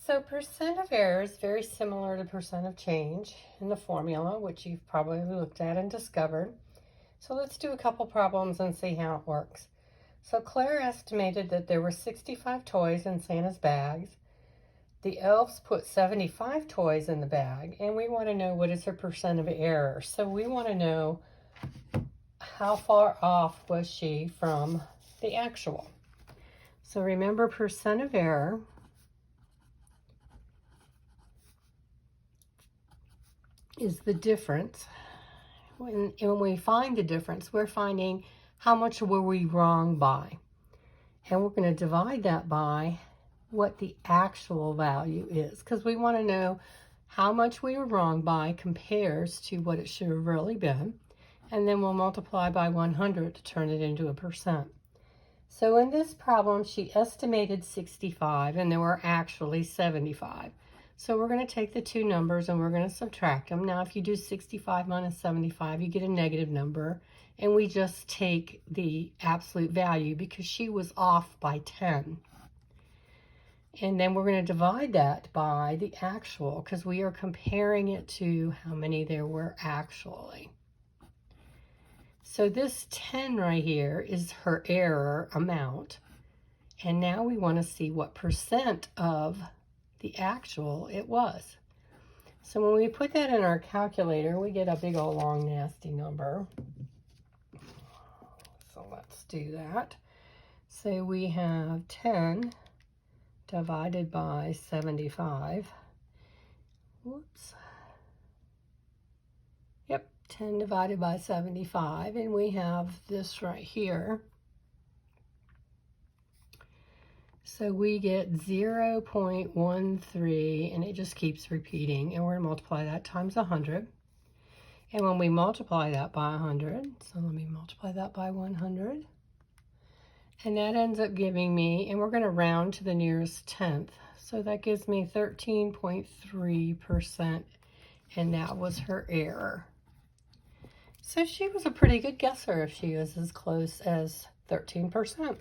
So percent of error is very similar to percent of change in the formula, which you've probably looked at and discovered. So let's do a couple problems and see how it works. So Claire estimated that there were 65 toys in Santa's bags. The elves put 75 toys in the bag, and we want to know what is her percent of error. So we want to know how far off was she from the actual. So remember, percent of error is the difference. When we find the difference, we're finding how much were we wrong by. And we're going to divide that by what the actual value is, because we want to know how much we were wrong by compares to what it should have really been. And then we'll multiply by 100 to turn it into a percent. So in this problem, she estimated 65 and there were actually 75. So we're going to take the two numbers and we're going to subtract them. Now, if you do 65 minus 75, you get a negative number. And we just take the absolute value because she was off by 10. And then we're going to divide that by the actual because we are comparing it to how many there were actually. So this 10 right here is her error amount. And now we want to see what percent of the actual it was. So when we put that in our calculator, we get a big old long nasty number. So let's do that. So we have 10 divided by 75. Whoops. Yep, 10 divided by 75, and we have this right here. So we get 0.13, and it just keeps repeating, and we're going to multiply that times 100. And when we multiply that by 100, so let me multiply that by 100, and that ends up giving me, and we're going to round to the nearest tenth, so that gives me 13.3%, and that was her error. So she was a pretty good guesser if she was as close as 13%.